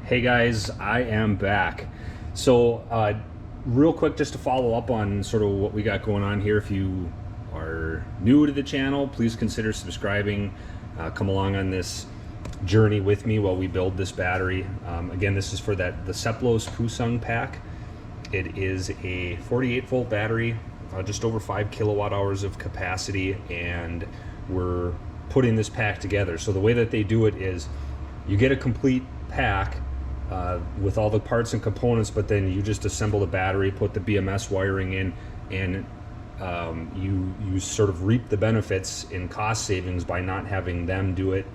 Hey guys, I am back. So, real quick, just to follow up on sort of what we got going on here. If you are new to the channel, please consider subscribing. Come along on this journey with me while we build this battery. Again, this is for the Seplos Pusung pack. It is a 48 volt battery, just over 5 kilowatt hours of capacity, and we're putting this pack together. So the way that they do it is you get a complete pack with all the parts and components, but then you just assemble the battery, put the BMS wiring in, and you sort of reap the benefits in cost savings by not having them do it.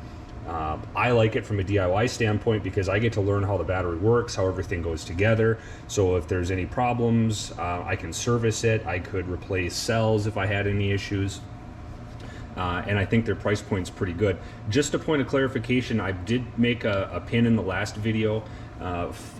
I like it from a DIY standpoint because I get to learn how the battery works, how everything goes together. So if there's any problems, I can service it. I could replace cells if I had any issues. And I think their price point's pretty good. Just a point of clarification, I did make a pin in the last video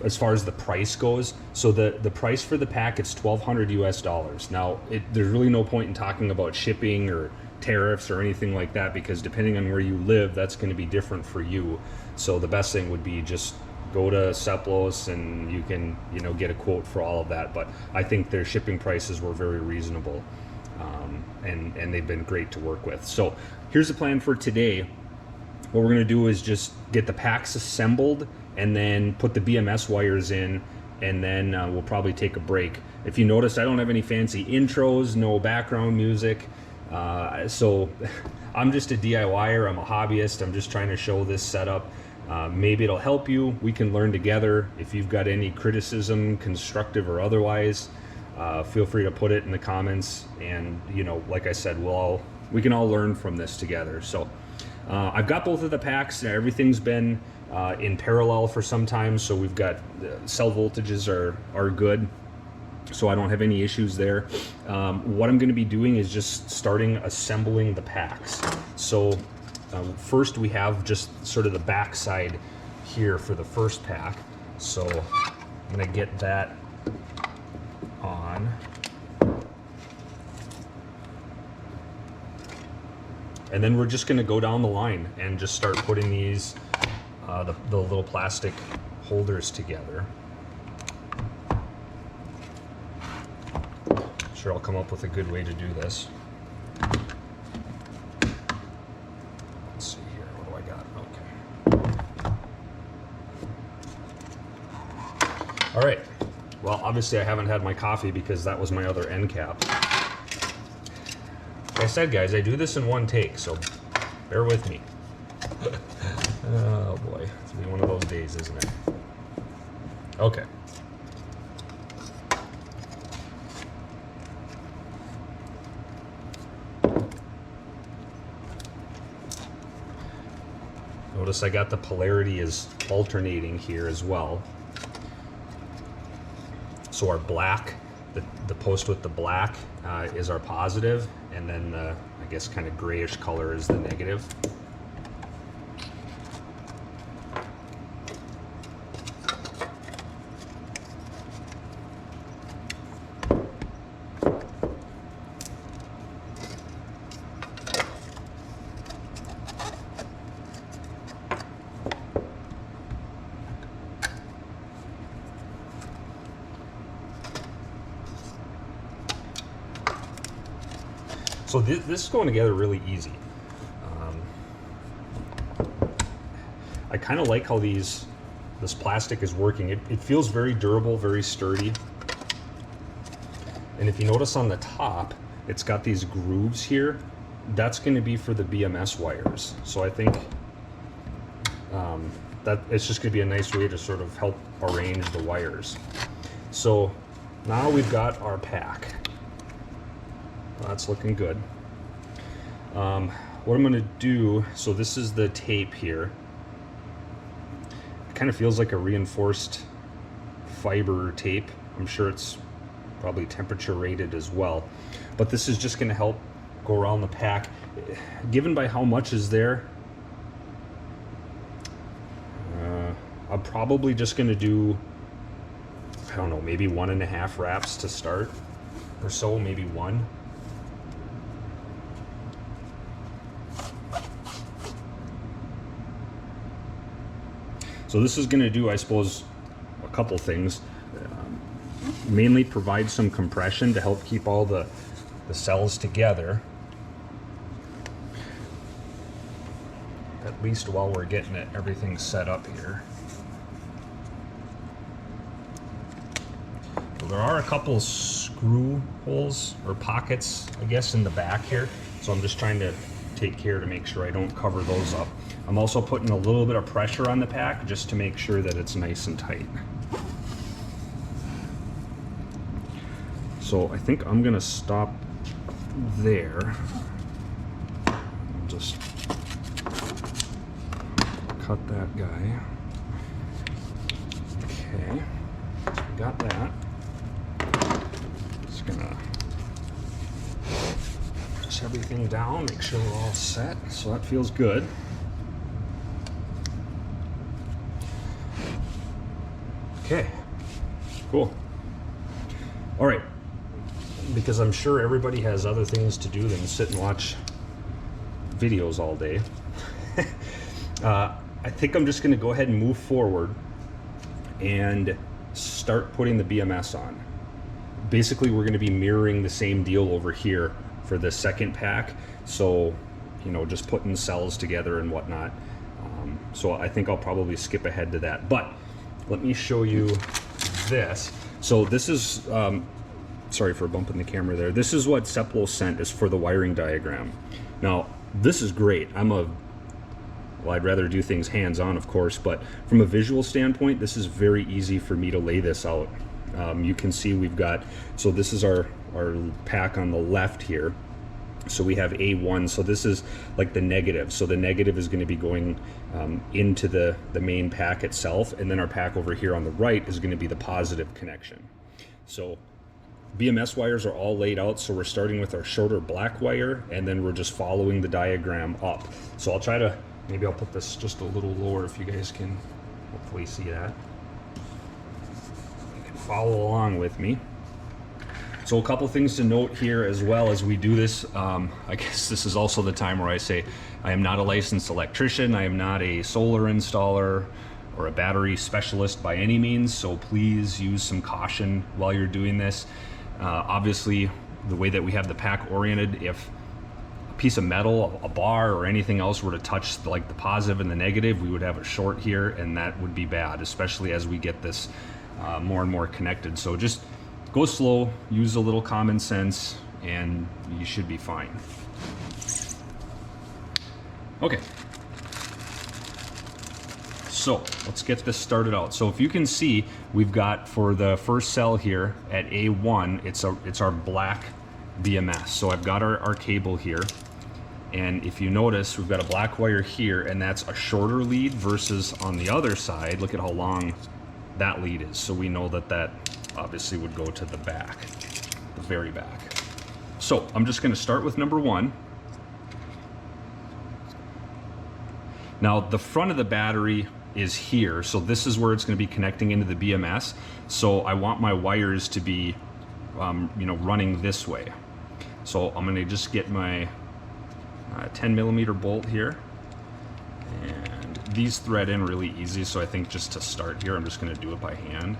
as far as the price goes. So the price for the pack, it's $1,200 US. Now, there's really no point in talking about shipping or tariffs or anything like that, because depending on where you live, that's going to be different for you. So the best thing would be just go to Seplos and you can, get a quote for all of that. But I think their shipping prices were very reasonable. And they've been great to work with. So here's the plan for today. What we're going to do is just get the packs assembled and then put the BMS wires in, and then we'll probably take a break. If you notice, I don't have any fancy intros, no background music. So I'm just a DIYer, I'm a hobbyist, I'm just trying to show this setup. Maybe it'll help you. We can learn together. If you've got any criticism, constructive or otherwise, feel free to put it in the comments, and like I said, we can all learn from this together. So I've got both of the packs. Everything's been in parallel for some time, so we've got cell voltages are good, so I don't have any issues there. What I'm going to be doing is just starting assembling the packs. So first we have just sort of the back side here for the first pack, so I'm going to get that on. And then we're just going to go down the line and just start putting these the little plastic holders together. Sure, I'll come up with a good way to do this. Let's see here, what do I got? Okay. All right. Well, obviously I haven't had my coffee because that was my other end cap. Like I said, guys, I do this in one take, so bear with me. Oh boy, it's gonna be one of those days, isn't it? Okay. Notice I got the polarity is alternating here as well. So our black, the post with the black is our positive, and then the, I guess, kind of grayish color is the negative. So this is going together really easy. I kind of like how this plastic is working. It feels very durable, very sturdy. And if you notice on the top, it's got these grooves here. That's going to be for the BMS wires. So I think that it's just going to be a nice way to sort of help arrange the wires. So now we've got our pack. That's looking good. What I'm going to do, so this is the tape here. It kind of feels like a reinforced fiber tape. I'm sure it's probably temperature rated as well. But this is just going to help go around the pack. Given by how much is there, I'm probably just going to do, I don't know, maybe 1.5 wraps to start or so, maybe one. So this is going to do, I suppose, a couple things. Mainly provide some compression to help keep all the cells together, at least while we're getting everything set up here. So there are a couple screw holes or pockets, I guess, in the back here, so I'm just trying to take care to make sure I don't cover those up. I'm also putting a little bit of pressure on the pack just to make sure that it's nice and tight. So I think I'm gonna stop there. I'll just cut that guy. Okay, so we got that. Just gonna press everything down, make sure we're all set. So that feels good. Okay, cool. All right, because I'm sure everybody has other things to do than sit and watch videos all day. I think I'm just going to go ahead and move forward and start putting the BMS on. Basically, we're going to be mirroring the same deal over here for the second pack. So, you know, just putting cells together and whatnot. So I think I'll probably skip ahead to that. But let me show you this. So this is, sorry for bumping the camera there. This is what Seplos sent is for the wiring diagram. Now, this is great. Well, I'd rather do things hands-on, of course, but from a visual standpoint, this is very easy for me to lay this out. You can see we've got, so this is our pack on the left here. So we have A1, so this is like the negative. So the negative is going to be going into the main pack itself, and then our pack over here on the right is going to be the positive connection. So BMS wires are all laid out, so we're starting with our shorter black wire, and then we're just following the diagram up. So I'll try to, maybe I'll put this just a little lower if you guys can hopefully see that. You can follow along with me. So a couple things to note here as well as we do this. I guess this is also the time where I say I am not a licensed electrician. I am not a solar installer or a battery specialist by any means, so please use some caution while you're doing this. Obviously, the way that we have the pack oriented, if a piece of metal, a bar, or anything else were to touch like the positive and the negative, we would have a short here, and that would be bad, especially as we get this more and more connected. So just go slow, use a little common sense, and you should be fine. Okay. So let's get this started out. So if you can see, we've got for the first cell here at A1, it's our black BMS. So I've got our cable here, and if you notice, we've got a black wire here, and that's a shorter lead versus on the other side. Look at how long that lead is. So we know that that obviously would go to the back, the very back. So I'm just going to start with number 1. Now the front of the battery is here, so this is where it's going to be connecting into the BMS. So I want my wires to be you know, running this way. So I'm going to just get my 10mm bolt here, and these thread in really easy, so I think just to start here I'm just going to do it by hand.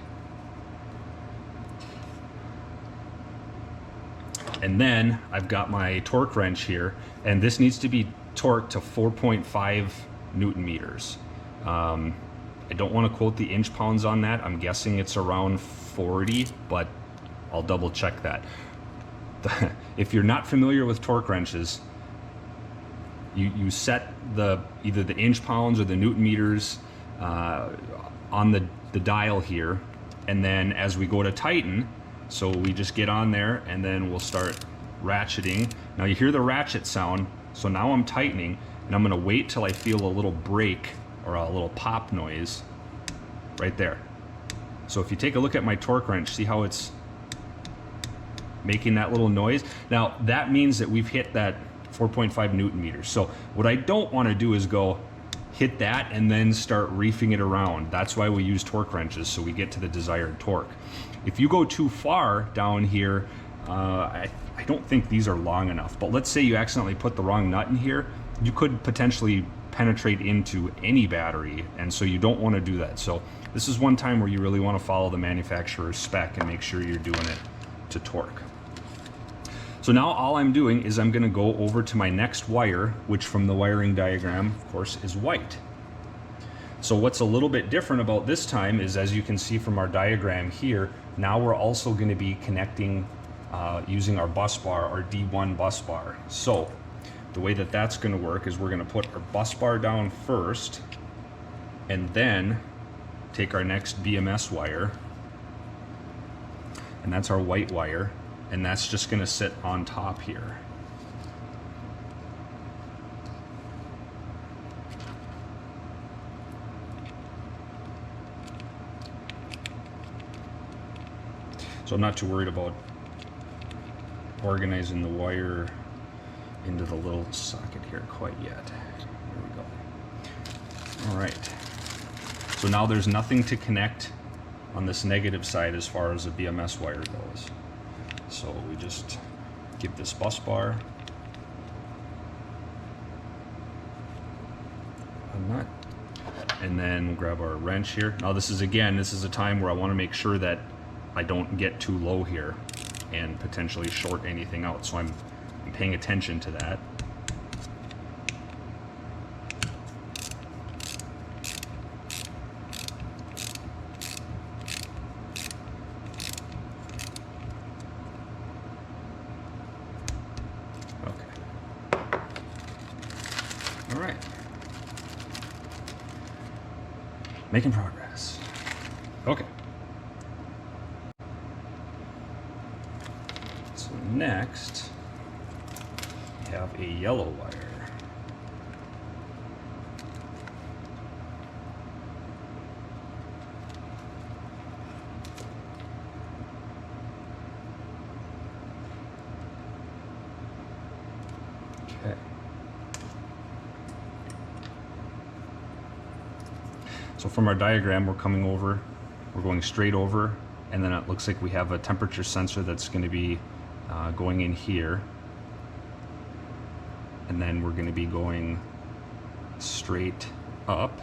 And then I've got my torque wrench here, and this needs to be torqued to 4.5 Newton meters. I don't want to quote the inch pounds on that. I'm guessing it's around 40, but I'll double check that. If you're not familiar with torque wrenches, you set either the inch pounds or the Newton meters on the dial here, and then as we go to tighten, so we just get on there and then we'll start ratcheting. Now you hear the ratchet sound, so now I'm tightening, and I'm going to wait till I feel a little break or a little pop noise right there. So if you take a look at my torque wrench, see how it's making that little noise? Now that means that we've hit that 4.5 Newton meters. So what I don't want to do is go hit that and then start reefing it around. That's why we use torque wrenches, so we get to the desired torque. If you go too far down here, I don't think these are long enough, but let's say you accidentally put the wrong nut in here, you could potentially penetrate into any battery, and so you don't want to do that. So this is one time where you really want to follow the manufacturer's spec and make sure you're doing it to torque. So now all I'm doing is I'm going to go over to my next wire, which from the wiring diagram, of course, is white. So what's a little bit different about this time is, as you can see from our diagram here, now we're also going to be connecting using our bus bar, our D1 bus bar. So the way that that's going to work is we're going to put our bus bar down first, and then take our next BMS wire, and that's our white wire, and that's just going to sit on top here. So I'm not too worried about organizing the wire into the little socket here quite yet. There we go. All right. So now there's nothing to connect on this negative side as far as the BMS wire goes. So we just give this bus bar a nut, and then we'll grab our wrench here. Now this is a time where I want to make sure that I don't get too low here and potentially short anything out. So I'm paying attention to that. All right. Making progress. Okay. So next, we have a yellow wire. Okay. So from our diagram, we're going straight over, and then it looks like we have a temperature sensor that's going to be going in here, and then we're going to be going straight up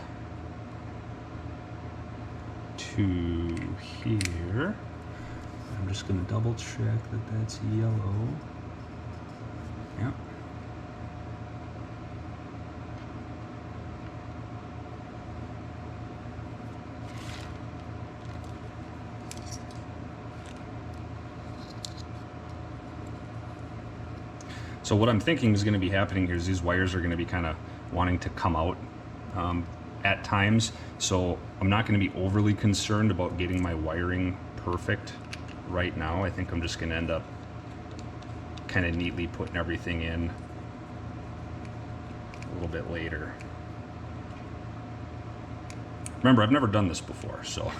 to here. I'm just going to double check that that's yellow. Yep. So what I'm thinking is going to be happening here is these wires are going to be kind of wanting to come out at times. So I'm not going to be overly concerned about getting my wiring perfect right now. I think I'm just going to end up kind of neatly putting everything in a little bit later. Remember, I've never done this before, so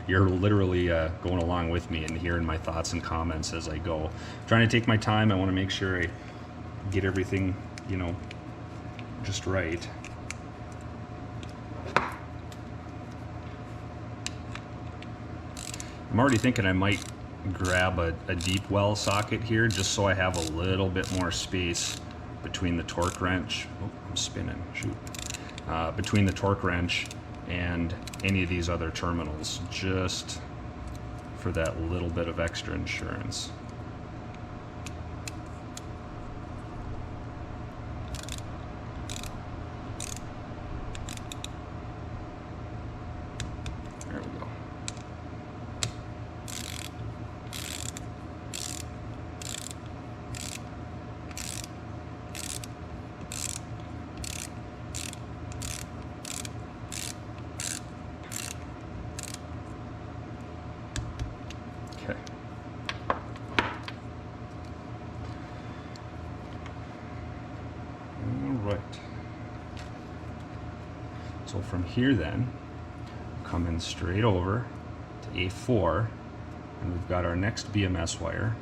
you're literally going along with me and hearing my thoughts and comments as I go. I'm trying to take my time. I want to make sure I get everything, you know, just right. I'm already thinking I might grab a deep well socket here just so I have a little bit more space between the torque wrench. Oh, I'm spinning, shoot. Between the torque wrench and any of these other terminals, just for that little bit of extra insurance. There we go. Okay. All right. So from here then, come in straight over to A4, and we've got our next BMS wire.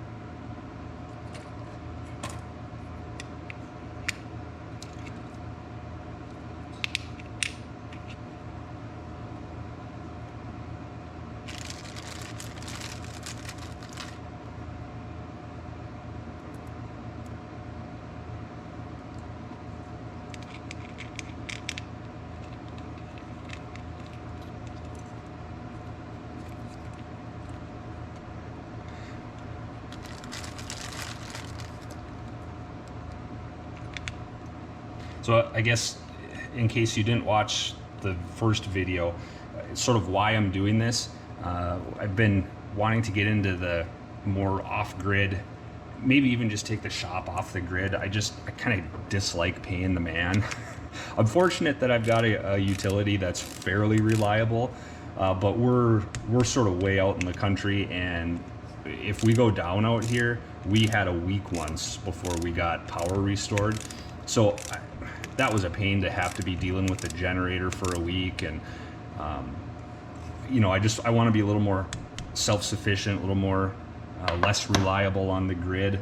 So I guess in case you didn't watch the first video, sort of why I'm doing this, I've been wanting to get into the more off-grid, maybe even just take the shop off the grid. I kind of dislike paying the man. I'm fortunate that I've got a utility that's fairly reliable, but we're sort of way out in the country, and if we go down out here, we had a week once before we got power restored. So that was a pain to have to be dealing with the generator for a week, and you know, I want to be a little more self-sufficient, a little more less reliable on the grid.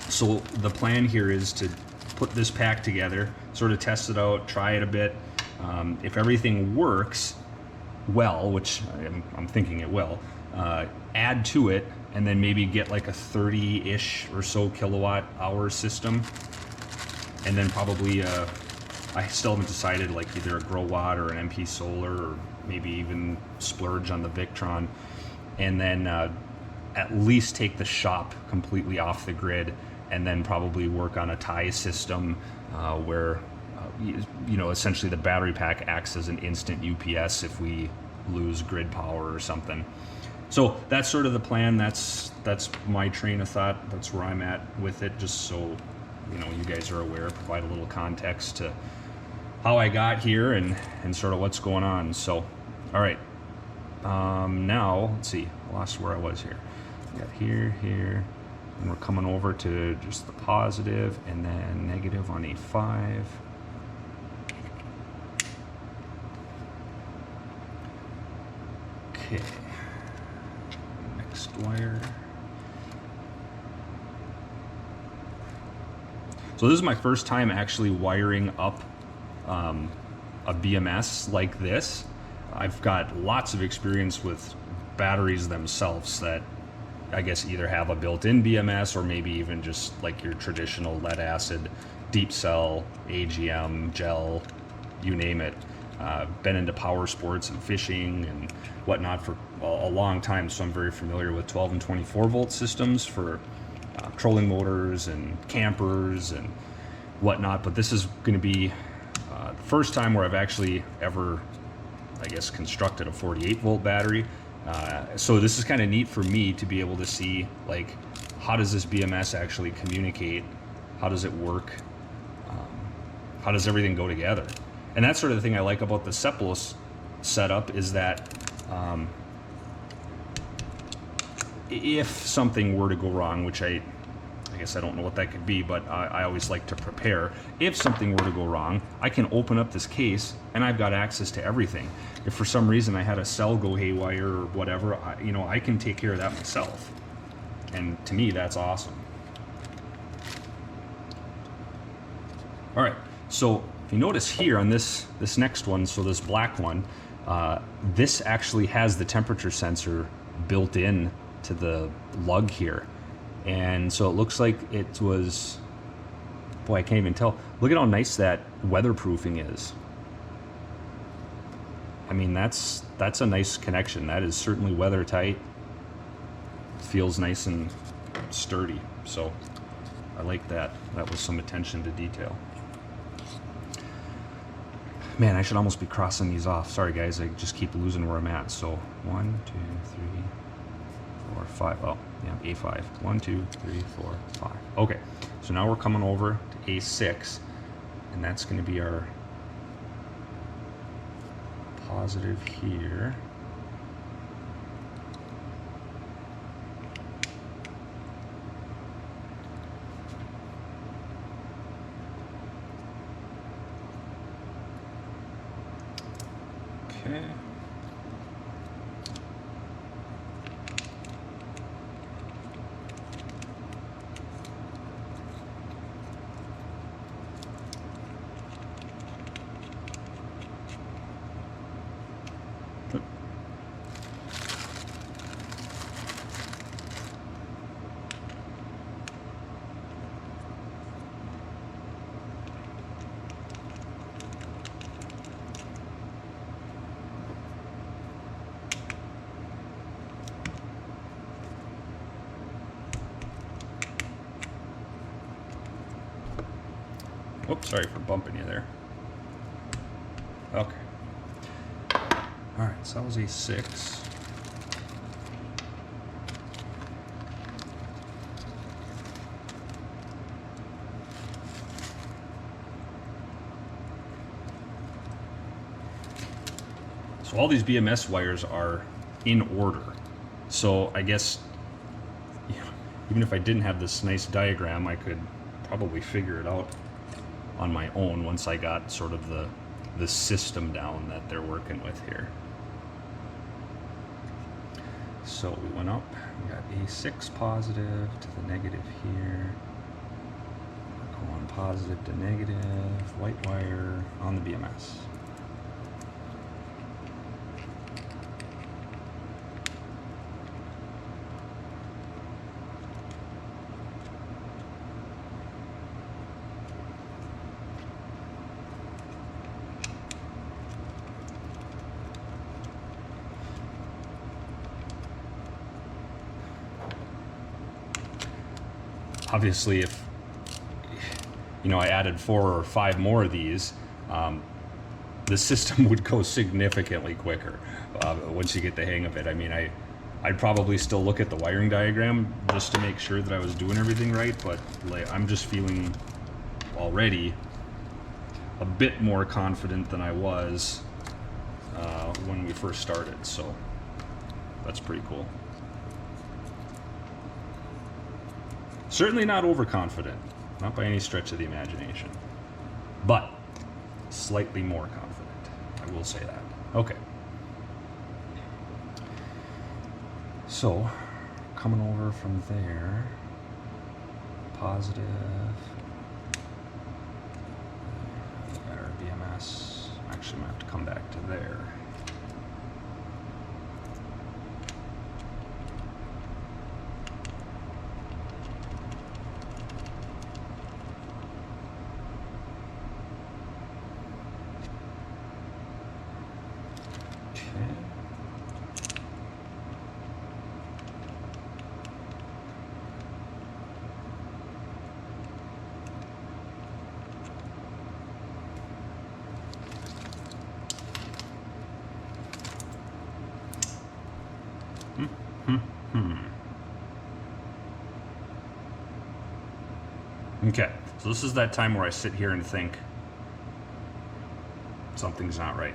So the plan here is to put this pack together, sort of test it out, try it a bit. If everything works well, which I'm thinking it will, add to it, and then maybe get like a 30-ish or so kilowatt hour system, and then probably I still haven't decided, like either a Grow Watt or an MP Solar, or maybe even splurge on the Victron, and then at least take the shop completely off the grid, and then probably work on a tie system where you know, essentially the battery pack acts as an instant UPS if we lose grid power or something. So that's sort of the plan. That's my train of thought. That's where I'm at with it, just so you know, you guys are aware, provide a little context to how I got here and sort of what's going on. So, all right. Now, let's see. I lost where I was here. We got here, and we're coming over to just the positive and then negative on A5. Okay. Next wire. So this is my first time actually wiring up a BMS like this. I've got lots of experience with batteries themselves that I guess either have a built-in BMS or maybe even just like your traditional lead acid, deep cell, AGM, gel, you name it. Been into power sports and fishing and whatnot for a long time, so I'm very familiar with 12 and 24 volt systems for trolling motors and campers and whatnot. But this is going to be the first time where I've actually ever, I guess, constructed a 48 volt battery. So this is kind of neat for me to be able to see, like, how does this BMS actually communicate? How does it work? How does everything go together? And that's sort of the thing I like about the Seplos setup, is that if something were to go wrong, which I guess I don't know what that could be, but I always like to prepare. If something were to go wrong, I can open up this case and I've got access to everything. If for some reason I had a cell go haywire or whatever, I can take care of that myself. And to me, that's awesome. All right, so if you notice here on this next one, so this black one, this actually has the temperature sensor built in to the lug here. And so it looks like it was, boy, I can't even tell. Look at how nice that weatherproofing is. I mean, that's a nice connection. That is certainly weather tight. Feels nice and sturdy. So I like that. That was some attention to detail. Man, I should almost be crossing these off. Sorry guys, I just keep losing where I'm at. So 1, 2, 3, 4, 5. Oh, yeah, A5. 1, 2, 3, 4, 5. Okay, so now we're coming over to A6, and that's going to be our positive here. Okay. Sorry for bumping you there. Okay. All right, so that was a 6. So all these BMS wires are in order. So I guess, you know, even if I didn't have this nice diagram, I could probably figure it out on my own once I got sort of the system down that they're working with here. So we went up, we got a 6 positive to the negative here. We're going positive to negative, white wire on the BMS. Obviously, if you know I added 4 or 5 more of these, the system would go significantly quicker once you get the hang of it. I mean, I'd probably still look at the wiring diagram just to make sure that I was doing everything right, but like, I'm just feeling already a bit more confident than I was when we first started, so that's pretty cool. Certainly not overconfident, not by any stretch of the imagination, but slightly more confident, I will say that. Okay. So, coming over from there, positive, got our BMS, actually I'm gonna have to come back to there. Okay, so this is that time where I sit here and think something's not right.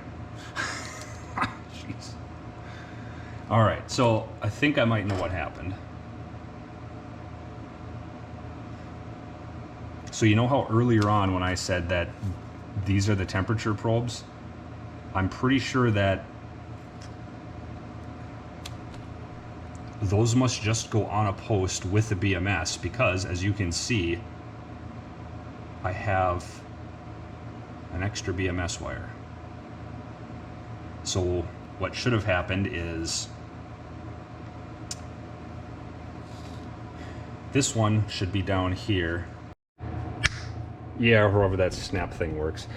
Jeez. All right, so I think I might know what happened. So you know how earlier on when I said that these are the temperature probes? I'm pretty sure that those must just go on a post with the BMS because, as you can see, I have an extra BMS wire. So what should have happened is this one should be down here. Yeah, however that snap thing works.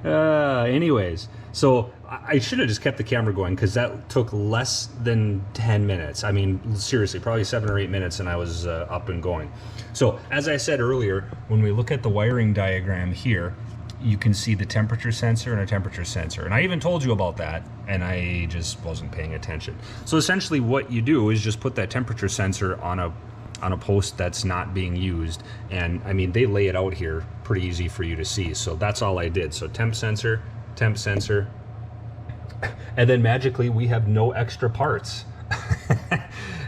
Anyways, so I should have just kept the camera going because that took less than 10 minutes. I mean, seriously, probably 7 or 8 minutes and I was up and going. So as I said earlier, when we look at the wiring diagram here, you can see the temperature sensor and a temperature sensor. And I even told you about that and I just wasn't paying attention. So essentially what you do is just put that temperature sensor on a post that's not being used. And I mean, they lay it out here pretty easy for you to see. So that's all I did. So temp sensor, and then magically we have no extra parts.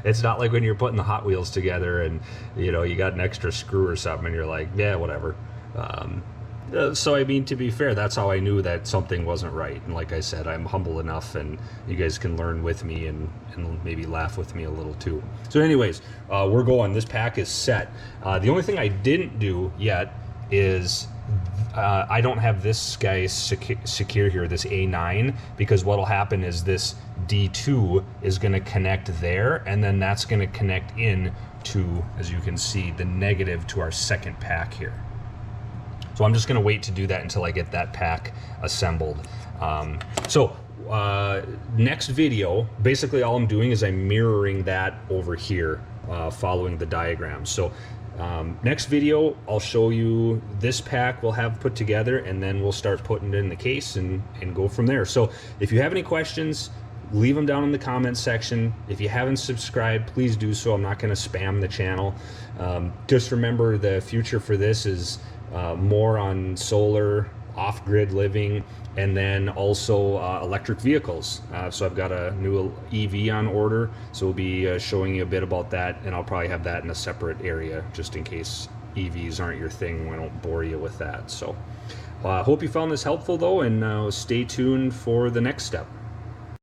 It's not like when you're putting the Hot Wheels together and you know you got an extra screw or something and you're like, yeah, whatever. So I mean, to be fair, that's how I knew that something wasn't right. And like I said, I'm humble enough and you guys can learn with me and maybe laugh with me a little too. So anyways, we're going. This pack is set. The only thing I didn't do yet is I don't have this guy secure here, this A9, because what'll happen is this D2 is going to connect there, and then that's going to connect in to, as you can see, the negative to our second pack here. So I'm just going to wait to do that until I get that pack assembled. Next video, basically all I'm doing is I'm mirroring that over here, following the diagram. So Next video, I'll show you this pack we'll have put together, and then we'll start putting it in the case and go from there. So if you have any questions, leave them down in the comments section. If you haven't subscribed, please do so. I'm not going to spam the channel. Just remember, the future for this is more on solar, off-grid living, and then also electric vehicles. So I've got a new EV on order, so we'll be showing you a bit about that, and I'll probably have that in a separate area just in case EVs aren't your thing. I don't bore you with that. So I hope you found this helpful though, and stay tuned for the next step.